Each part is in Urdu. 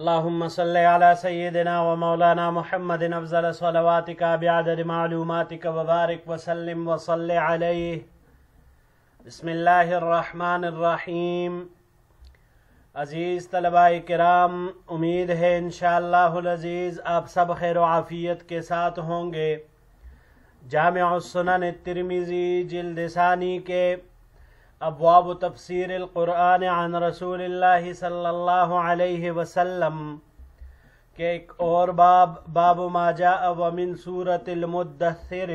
اللهم صل على سيدنا ومولانا محمد افضل صلواتك بعدد معلوماتك وبارك وسلم وصل عليه. بسم اللہ الرحمن الرحیم. عزیز طلباء کرام، امید ہے انشاءاللہ العزیز آپ سب خیر و عافیت کے ساتھ ہوں گے. جامع السنن الترمذی جلد ثانی کے ابواب تفسیر القرآن عن رسول اللہ صلی اللہ علیہ وسلم کے ایک اور باب ما جاء ومن سورۃ المدثر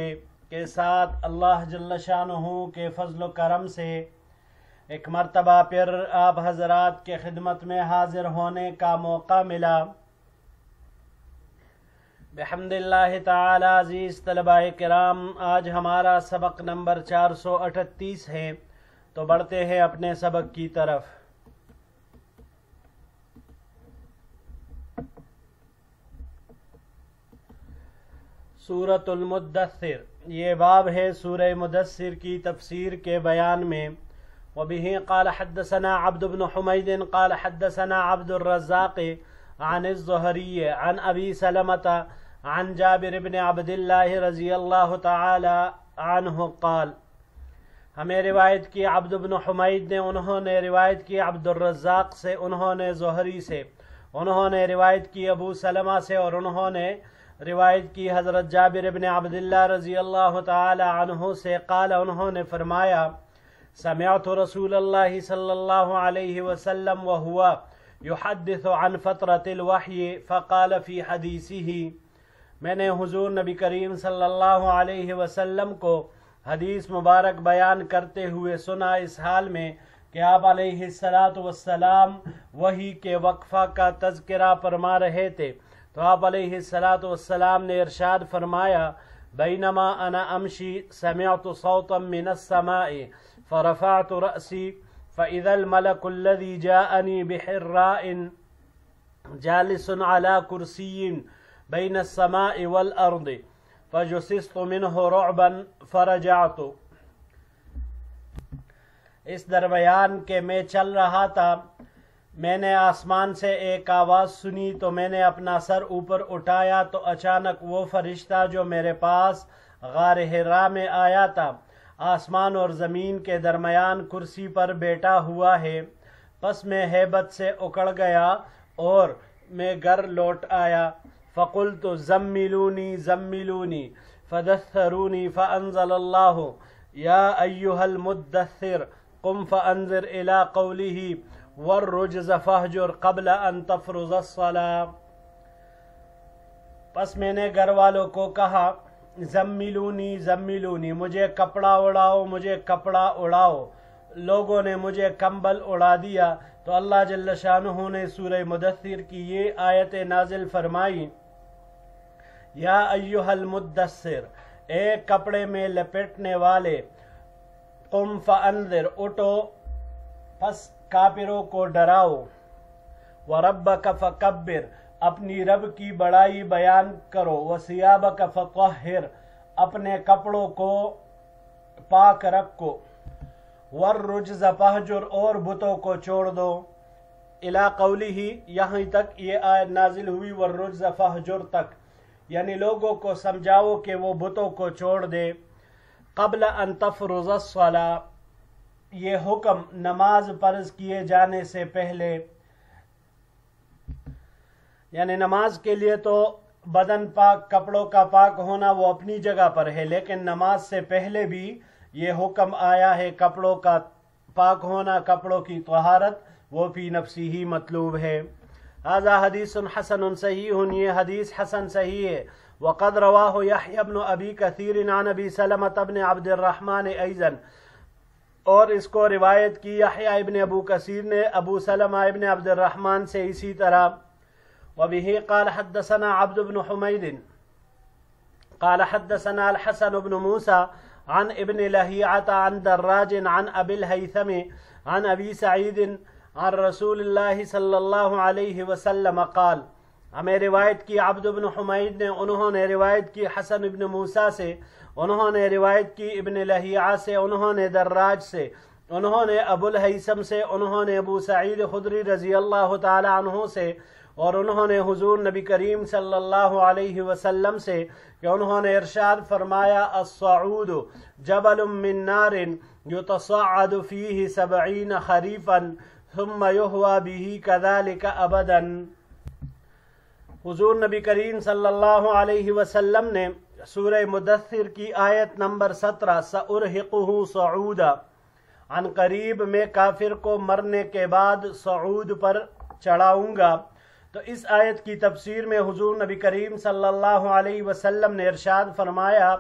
کے ساتھ اللہ جل شانہ کے فضل و کرم سے ایک مرتبہ پھر آپ حضرات کے خدمت میں حاضر ہونے کا موقع ملا. بحمد اللہ تعالی. عزیز طلباء کرام، آج ہمارا سبق نمبر 438 ہے، تو بڑھتے ہیں اپنے سبق کی طرف. سورۃ المدثر، یہ باب ہے سورہ مدثر کی تفسیر کے بیان میں. وبه قال حدثنا عبد بن حمید قال حدثنا عبد الرزاق عن الزهري عن ابی سلمة عن جابر بن عبد الله رضی اللہ تعالی عنہ قال. ہمیں روایت کی عبد بن حمید نے، انہوں نے روایت کی عبد الرزاق سے، انہوں نے زہری سے، انہوں نے روایت کی ابو سلمہ سے، اور انہوں نے روایت کی حضرت جابر بن عبداللہ رضی اللہ تعالی عنہ سے. قال، انہوں نے فرمایا، سمعت رسول اللہ صلی اللہ علیہ وسلم وہو یحدث عن فترة الوحی فقال فی حدیثہ. میں نے حضور نبی کریم صلی اللہ علیہ وسلم کو حدیث مبارک بیان کرتے ہوئے سنا اس حال میں کہ آپ علیہ السلام وحی کے وقفہ کا تذکرہ فرما رہے تھے. تو آپ علیہ السلام نے ارشاد فرمایا، بینما انا امشی سمعت صوتا من السماء فرفعت رأسی فإذا الملك الذي جاءني بحراء جالس على كرسي بين السماء والأرض فجسست منه رعبا فرجعت. اس درمیان کہ میں چل رہا تھا، میں نے آسمان سے ایک آواز سنی، تو میں نے اپنا سر اوپر اٹھایا تو اچانک وہ فرشتہ جو میرے پاس غار حرا میں آیا تھا، آسمان اور زمین کے درمیان کرسی پر بیٹھا ہوا ہے. پس میں ہیبت سے اکڑ گیا اور میں گھر لوٹ آیا. فقلت زملونی زملونی فدثرونی فانزل اللہ یا ایہا المدثر قم فانذر الى قوله والرجز فہجر قبل ان تفرض الصلاة. پس میں نے گھر والوں کو کہا، زملونی زملونی، مجھے کپڑا اڑاؤ، مجھے کپڑا اڑاؤ. لوگوں نے مجھے کمبل اڑا دیا. تو اللہ جل شانہ نے سورہ مدثر کی یہ آیت نازل فرمائی، یا ایہا المدثر، اے کپڑے میں لپٹنے والے، قم فانذر، اٹھو پس کافروں کو ڈراؤ، وربک فکبر، اپنی رب کی بڑائی بیان کرو، وثیابک فطہر، اپنے کپڑوں کو پاک رکھو، والرجز فہجر، اور بتوں کو چھوڑ دو. الی قولہ، یہاں تک یہ آیت نازل ہوئی والرجز فہجر تک، یعنی لوگوں کو سمجھاؤ کہ وہ بتوں کو چھوڑ دے. قبل ان تفرض الصلاة، یہ حکم نماز فرض کیے جانے سے پہلے، یعنی نماز کے لیے تو بدن پاک، کپڑوں کا پاک ہونا وہ اپنی جگہ پر ہے، لیکن نماز سے پہلے بھی یہ حکم آیا ہے کپڑوں کا پاک ہونا، کپڑوں کی طہارت وہ فی نفسی ہی مطلوب ہے. هذا حدیث حسن صحیح، یہ حدیث حسن صحیح ہے. وقد رواہ یحیی بن ابی کثیر عن ابی سلمة بن عبد الرحمن ایضا، اور اس کو روایت کی یحییٰ ابن ابو کثیر نے ابو سلمہ ابن عبد الرحمن سے اسی طرح. وبه قال حدثنا عبد بن حمید قال حدثنا الحسن بن موسى عن ابن لهيعة عن دراج عن ابي الهيثم عن ابي سعيد عن رسول اللہ صلی اللہ علیہ وسلم قال. ہمیں روایت کی عبد بن حمید نے، انہوں نے روایت کی حسن ابن موسیٰ سے، انہوں نے روایت کی ابن لہیعہ سے، انہوں نے دراج سے، انہوں نے ابو الہیثم سے، انہوں نے ابو سعید خدری رضی اللہ تعالی عنہ سے، اور انہوں نے حضور نبی کریم صلی اللہ علیہ وسلم سے کہ انہوں نے ارشاد فرمایا الصعود جبل من نار یتصعد فیہ 70 خریفا ثم یہوی بہ کذالک ابدا۔ حضور نبی کریم صلی اللہ علیہ وسلم نے سورہ مدثر کی آیت نمبر 17 سأرہقہ صعودا، عن قریب میں کافر کو مرنے کے بعد صعود پر چڑھاؤں گا، تو اس آیت کی تفسیر میں حضور نبی کریم صلی اللہ علیہ وسلم نے ارشاد فرمایا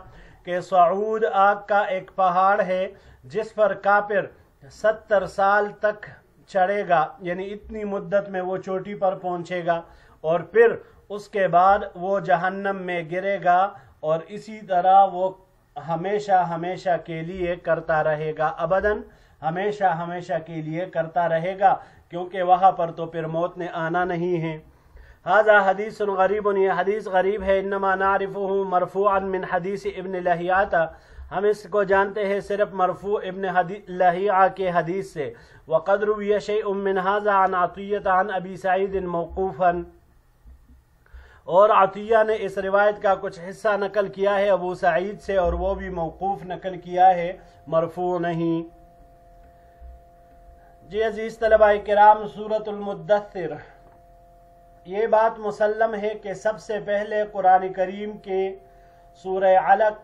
کہ صعود آگ کا ایک پہاڑ ہے جس پر کافر 70 سال تک چڑھے گا، یعنی اتنی مدت میں وہ چوٹی پر پہنچے گا، اور پھر اس کے بعد وہ جہنم میں گرے گا، اور اسی طرح وہ ہمیشہ ہمیشہ کے لیے کرتا رہے گا، ابداً ہمیشہ ہمیشہ کے لیے کرتا رہے گا، کیونکہ وہاں پر تو پھر موت نے آنا نہیں ہے۔ ھذا حدیث غریب، یہ حدیث غریب ہے، انما نعرفہ مرفوعا من حدیث ابن لہیعہ، ہم اس کو جانتے ہیں صرف مرفوع ابن لہیعہ کے حدیث سے، وقد روی شیء من ھذا عن عطیہ عن ابی سعید موقوفا، اور عطیہ نے اس روایت کا کچھ حصہ نقل کیا ہے ابو سعید سے، اور وہ بھی موقوف نقل کیا ہے، مرفوع نہیں۔ جی عزیز طلباء کرام، سورۃ المدثر، یہ بات مسلم ہے کہ سب سے پہلے قرآن کریم کے سورہ علق،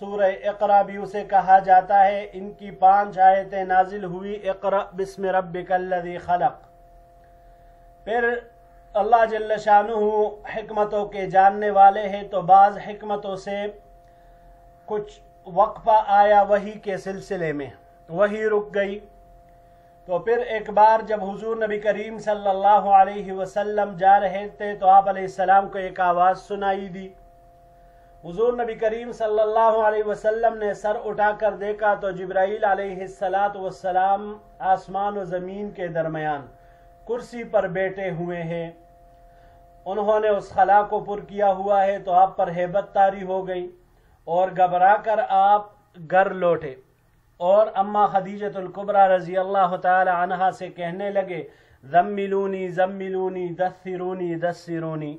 سورہ اقرا بھی اسے کہا جاتا ہے، ان کی 5 آیتیں نازل ہوئی، اقرأ بسم ربک الذی خلق۔ پھر اللہ جل شانہ حکمتوں کے جاننے والے ہیں، تو بعض حکمتوں سے کچھ وقفہ آیا وحی کے سلسلے میں، وحی رک گئی، تو پھر ایک بار جب حضور نبی کریم صلی اللہ علیہ وسلم جا رہے تھے تو آپ علیہ السلام کو ایک آواز سنائی دی۔ حضور نبی کریم صلی اللہ علیہ وسلم نے سر اٹھا کر دیکھا تو جبرائیل علیہ السلام آسمان و زمین کے درمیان کرسی پر بیٹھے ہوئے ہیں، انہوں نے اس خلا کو پر کیا ہوا ہے، تو آپ پر ہیبت طاری ہو گئی اور گھبرا کر آپ گھر لوٹے، اور اما خدیجۃ الکبریٰ رضی اللہ تعالی عنہا سے کہنے لگے زملونی زملونی دثرونی دثرونی،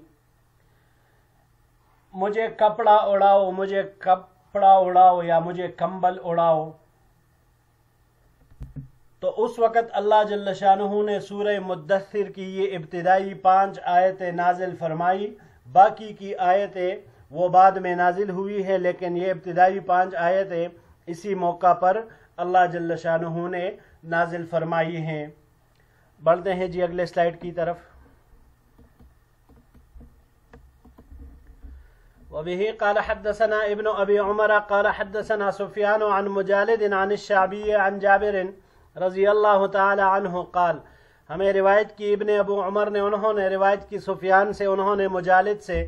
مجھے کپڑا اڑاؤ، مجھے کپڑا اڑاؤ، یا مجھے کمبل اڑاؤ۔ تو اس وقت اللہ جل شانہ نے سورہ مدثر کی یہ ابتدائی 5 آیتیں نازل فرمائی، باقی کی آیتیں وہ بعد میں نازل ہوئی ہے، لیکن یہ ابتدائی 5 آیتیں اسی موقع پر اللہ جل شانہ نے نازل فرمائی ہیں۔ بڑھتے ہیں جی اگلے سلائیڈ کی طرف۔ وبه قال حدثنا ابن ابی عمر قال حدثنا سفیان عن مجالد عن الشعبی عن جابر رضی اللہ تعالی عنہ قال، ہمیں روایت کی ابن ابو عمر نے، انہوں نے روایت کی سفیان سے، انہوں نے مجالد سے،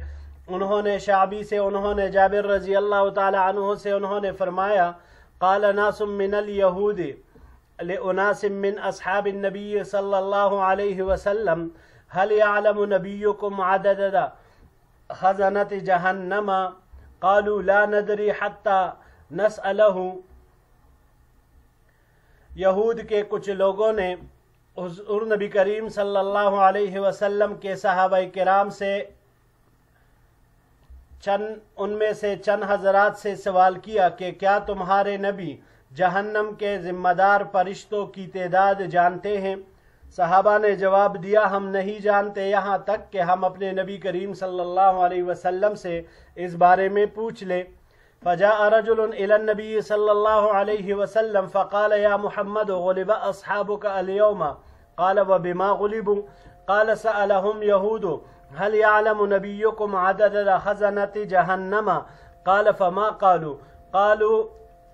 انہوں نے شعبی سے، انہوں نے جابر رضی اللہ تعالی عنہ سے، انہوں نے فرمایا قال ناس من اليہود لأناس من اصحاب النبی صلی اللہ علیہ وسلم هل يعلم نبیکم عدد خزنة جہنم قالوا لا ندری حتی نسألہ۔ یہود کے کچھ لوگوں نے حضور نبی کریم صلی اللہ علیہ وسلم کے صحابہ کرام سے ان میں سے چند حضرات سے سوال کیا کہ کیا تمہارے نبی جہنم کے ذمہ دار فرشتوں کی تعداد جانتے ہیں؟ صحابہ نے جواب دیا ہم نہیں جانتے، یہاں تک کہ ہم اپنے نبی کریم صلی اللہ علیہ وسلم سے اس بارے میں پوچھ لیں۔ فجاء رجل الى النبي صلى الله عليه وسلم فقال يا محمد غلب اصحابك اليوم قال وبما غلبوا قال سألهم يهود هل يعلم نبيكم عدد خزنة جهنم قال فما قالوا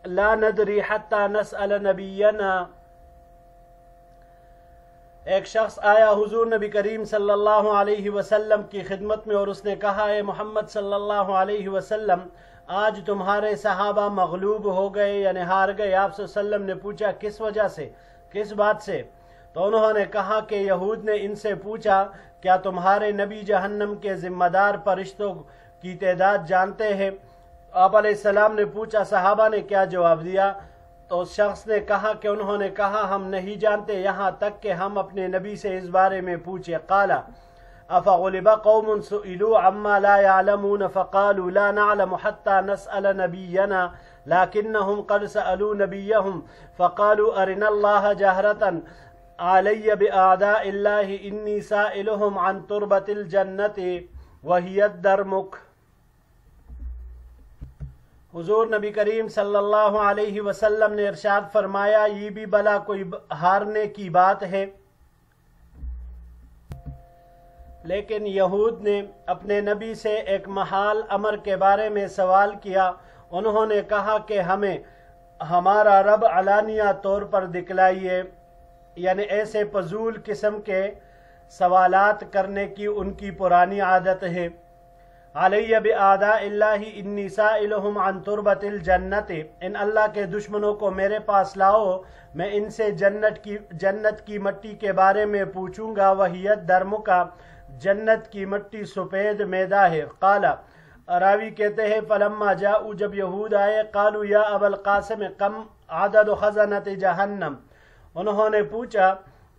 لا ندري حتى نسأل نبينا۔ ایک شخص آیا حضور نبی کریم صلی اللہ علیہ وسلم کی خدمت میں اور اس نے کہا اے محمد صلی اللہ علیہ وسلم آج تمہارے صحابہ مغلوب ہو گئے، یعنی ہار گئے۔ آپ صلی اللہ علیہ وسلم نے پوچھا کس وجہ سے، کس بات سے؟ تو انہوں نے کہا کہ یہود نے ان سے پوچھا کیا تمہارے نبی جہنم کے ذمہ دار فرشتوں کی تعداد جانتے ہیں؟ آپ علیہ السلام نے پوچھا صحابہ نے کیا جواب دیا؟ تو اس شخص نے کہا کہ انہوں نے کہا ہم نہیں جانتے، یہاں تک کہ ہم اپنے نبی سے اس بارے میں پوچھے۔ قال افغلب قوم سئلوا عما لا يعلمون فقالوا لا نعلم حتى نسأل نبينا لكنهم قد سألوا نبيهم فقالوا أرنا الله جهرة علي بأعداء الله إني سائلهم عن تربة الجنة وهي الدرمك۔ حضور نبی کریم صلی اللہ علیہ وسلم نے ارشاد فرمایا، یہ بھی بلا کوئی ہارنے کی بات ہے، لیکن یہود نے اپنے نبی سے ایک محال امر کے بارے میں سوال کیا۔ انہوں نے کہا کہ ہمیں ہمارا رب علانیہ طور پر دکھلائیے، یعنی ایسے فضول قسم کے سوالات کرنے کی ان کی پرانی عادت ہے۔ علیہ بأعداء اللہ انی سائلہم عن تربت الجنت، ان اللہ کے دشمنوں کو میرے پاس لاؤ، میں ان سے جنت کی مٹی کے بارے میں پوچھوں گا۔ وہی الدرمک، جنت کی مٹی سفید میدہ ہے۔ قال، راوی کہتے ہیں فلما جاؤ، جب یہود آئے، قالوا یا ابا القاسم کم عدد خزنۃ جہنم، انہوں نے پوچھا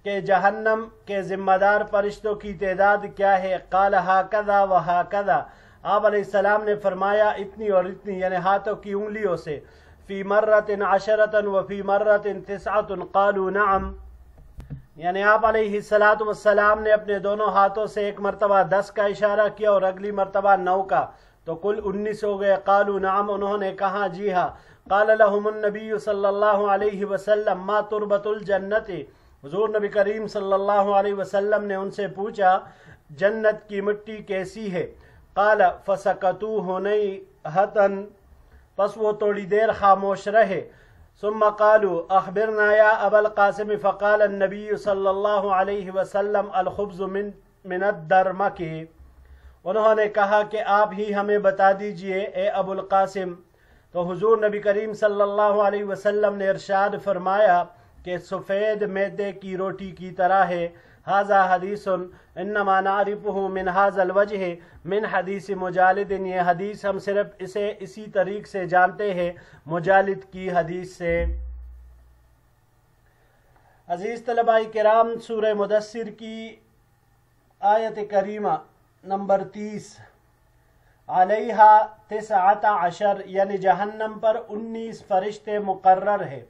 کہ جہنم کے ذمہ دار فرشتوں کی تعداد کیا ہے؟ قال ہاکذا و ہاکذا، آپ علیہ السلام نے فرمایا اتنی اور اتنی، یعنی ہاتھوں کی انگلیوں سے۔ فی مرۃ عشرۃ وفی مرۃ تسعۃ قالوا نعم، یعنی آپ علیہ السلام نے اپنے دونوں ہاتھوں سے ایک مرتبہ 10 کا اشارہ کیا اور اگلی مرتبہ 9 کا، تو کل 19 ہو گئے۔ قالوا نعم، انہوں نے کہا جی ہاں۔ قال لهم النبی صلی اللہ علیہ وسلم ما تربت الجنت، حضور نبی کریم صلی اللہ علیہ وسلم نے ان سے پوچھا جنت کی مٹی کیسی ہے؟ قال فسکتوا ہنیہۃ، پس وہ تھوڑی دیر خاموش رہے۔ ثم قالوا اخبرنا یا ابا القاسم، فقال النبی صلی اللہ علیہ وسلم الخبز من الدرمک، انہوں نے کہا کہ آپ ہی ہمیں بتا دیجئے اے ابو القاسم۔ تو حضور نبی کریم صلی اللہ علیہ وسلم نے ارشاد فرمایا کہ سفید میدے کی روٹی کی طرح ہے۔ ھذا حدیث انما نعرفہ من ھذا الوجہ من حدیث مجالد، یہ حدیث ہم صرف اسے اسی طریق سے جانتے ہیں، مجالد کی حدیث سے۔ عزیز طلباء کرام، سورہ مدثر کی آیت کریمہ نمبر 30، علیہا 19، یعنی جہنم پر 19 فرشتے مقرر ہیں۔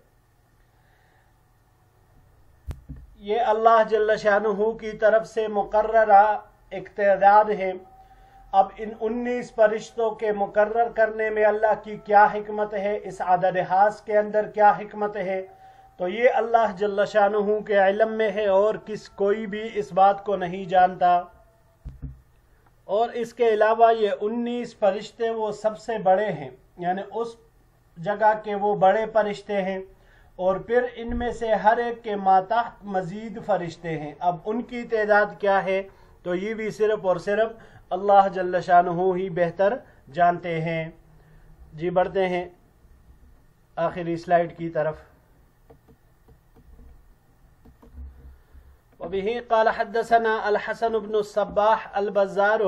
یہ اللہ جل شانہ کی طرف سے مقررہ ایک تعداد ہے۔ اب ان 19 فرشتوں کے مقرر کرنے میں اللہ کی کیا حکمت ہے، اس عدد خاص کے اندر کیا حکمت ہے، تو یہ اللہ جل شانہ کے علم میں ہے اور کوئی بھی اس بات کو نہیں جانتا۔ اور اس کے علاوہ یہ 19 فرشتے وہ سب سے بڑے ہیں، یعنی اس جگہ کے وہ بڑے فرشتے ہیں، اور پھر ان میں سے ہر ایک کے ماتحت مزید فرشتے ہیں۔ اب ان کی تعداد کیا ہے تو یہ بھی صرف اور صرف اللہ جل شانہ ہی بہتر جانتے ہیں۔ جی بڑھتے ہیں آخری سلائیڈ کی طرف۔ وبه قال حدثنا الحسن بن الصباح البزار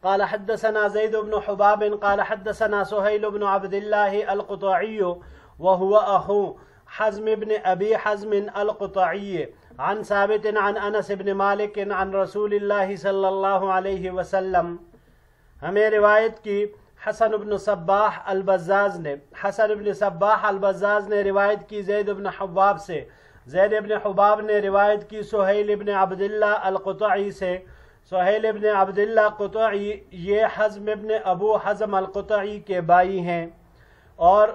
قال حدثنا زيد بن حباب قال حدثنا سهيل بن عبد الله القطعي وهو أخو حزم بن أبي حزم القطعي عن ثابت عن أنس بن مالك عن رسول الله صلى الله عليه وسلم۔ ہمیں روایت کی حسن بن صباح البزاز نے، حسن بن صباح البزاز نے روایت کی زید بن حباب سے، زید بن حباب نے روایت کی سہیل بن عبداللہ القطعی سے، سہیل بن عبداللہ قطعی یہ حزم بن ابو حزم القطعی کے بھائی ہیں، اور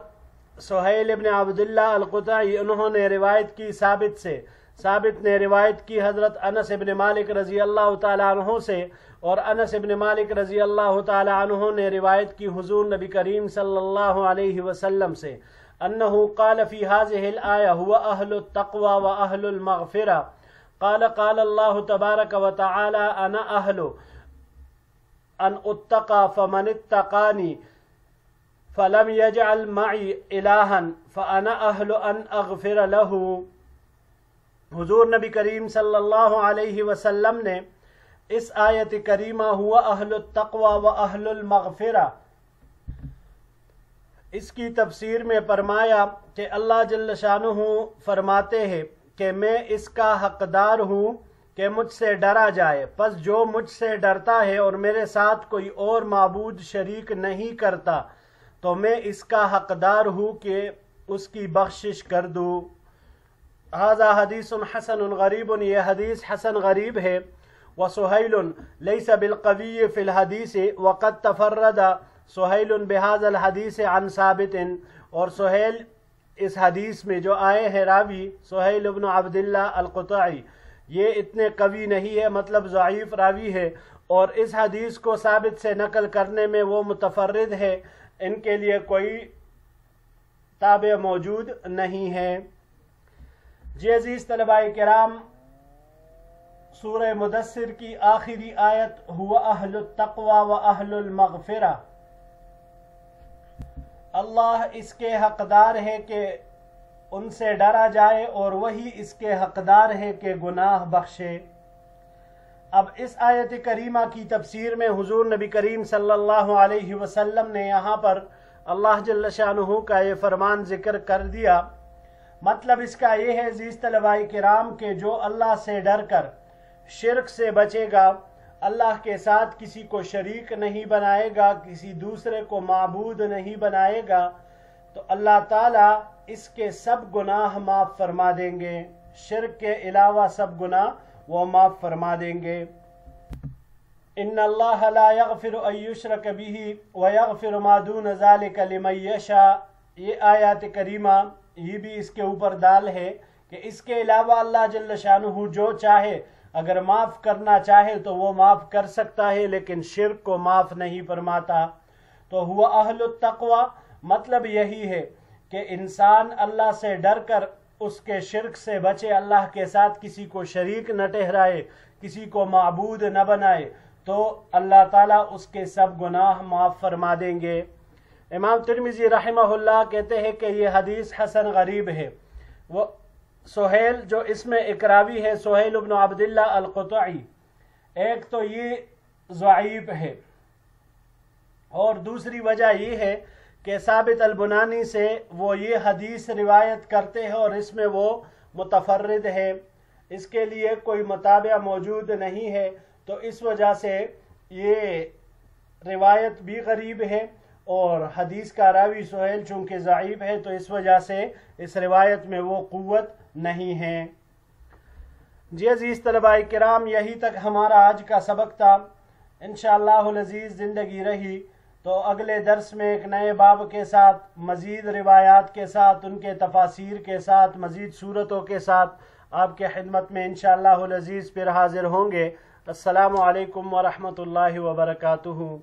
سہیل بن عبداللہ القطعی انہوں نے روایت کی ثابت سے، ثابت نے روایت کی حضرت انس بن مالک رضی اللہ تعالیٰ عنہ سے، اور انس بن مالک رضی اللہ تعالیٰ عنہ نے روایت کی حضور نبی کریم صلی اللہ علیہ وسلم سے، انہو قال فی هذه الآیہ هو اہل التقوی و اہل المغفرہ، قال قال اللہ تبارک و تعالی انا اہل ان اتقى فمن اتقانی فلم يجعل معی الہا فانا اہل ان اغفر له۔ حضور نبی کریم صلی اللہ علیہ وسلم نے اس آیت کریمہ ہوا اہل التقوی و اہل المغفرہ، اس کی تفسیر میں فرمایا کہ اللہ جل شانہ فرماتے ہیں کہ میں اس کا حقدار ہوں کہ مجھ سے ڈرا جائے، پس جو مجھ سے ڈرتا ہے اور میرے ساتھ کوئی اور معبود شریک نہیں کرتا تو میں اس کا حقدار ہوں کہ اس کی بخشش کر دوں۔ ھذا حدیث حسن غریب، یہ حدیث حسن غریب ہے۔ وسہیل لیس بالقوی فی الحدیث وقد تفرد سہیل بہذا الحدیث عن ثابت، اور سہیل اس حدیث میں جو آئے ہیں راوی سہیل بن عبداللہ القطعی، یہ اتنے قوی نہیں ہے، مطلب ضعیف راوی ہے، اور اس حدیث کو ثابت سے نقل کرنے میں وہ متفرد ہے، ان کے لیے کوئی تابع موجود نہیں ہے۔ جی عزیز طلباء کرام، سورہ مدثر کی آخری آیت هو اہل التقوی و اہل المغفرہ، اللہ اس کے حقدار ہے کہ ان سے ڈرا جائے اور وہی اس کے حقدار ہے کہ گناہ بخشے۔ اب اس آیت کریمہ کی تفسیر میں حضور نبی کریم صلی اللہ علیہ وسلم نے یہاں پر اللہ جل شانہ کا یہ فرمان ذکر کر دیا۔ مطلب اس کا یہ ہے عزیز طلباء کرام کہ جو اللہ سے ڈر کر شرک سے بچے گا، اللہ کے ساتھ کسی کو شریک نہیں بنائے گا، کسی دوسرے کو معبود نہیں بنائے گا، تو اللہ تعالیٰ اس کے سب گناہ معاف فرما دیں گے، شرک کے علاوہ سب گناہ وہ معاف فرما دیں گے۔ ان اللہ لا یغفر ان یشرک بہ ویغفر ما دون ذلک لمن یشاء، یہ آیات کریمہ یہ بھی اس کے اوپر دال ہے کہ اس کے علاوہ اللہ جل شانہ جو چاہے اگر معاف کرنا چاہے تو وہ معاف کر سکتا ہے، لیکن شرک کو معاف نہیں فرماتا۔ تو ہوا اہل التقوی مطلب یہی ہے کہ انسان اللہ سے ڈر کر اس کے شرک سے بچے، اللہ کے ساتھ کسی کو شریک نہ ٹھہرائے، کسی کو معبود نہ بنائے، تو اللہ تعالیٰ اس کے سب گناہ معاف فرما دیں گے۔ امام ترمذی رحمہ اللہ کہتے ہیں کہ یہ حدیث حسن غریب ہے۔ وہ سہیل جو اس میں اکراوی ہے، سہیل بن عبداللہ القطعی، ایک تو یہ ضعیف ہے، اور دوسری وجہ یہ ہے کہ ثابت البنانی سے وہ یہ حدیث روایت کرتے ہیں اور اس میں وہ متفرد ہے، اس کے لیے کوئی متابع موجود نہیں ہے، تو اس وجہ سے یہ روایت بھی غریب ہے، اور حدیث کا راوی سہیل چونکہ ضعیف ہے تو اس وجہ سے اس روایت میں وہ قوت نہیں ہے۔ جی عزیز طلباء کرام، یہی تک ہمارا آج کا سبق تھا۔ انشاءاللہ العزیز زندگی رہی تو اگلے درس میں ایک نئے باب کے ساتھ، مزید روایات کے ساتھ، ان کے تفاسیر کے ساتھ، مزید صورتوں کے ساتھ آپ کے خدمت میں انشاءاللہ العزیز پھر حاضر ہوں گے۔ السلام علیکم ورحمۃ اللہ وبرکاتہ۔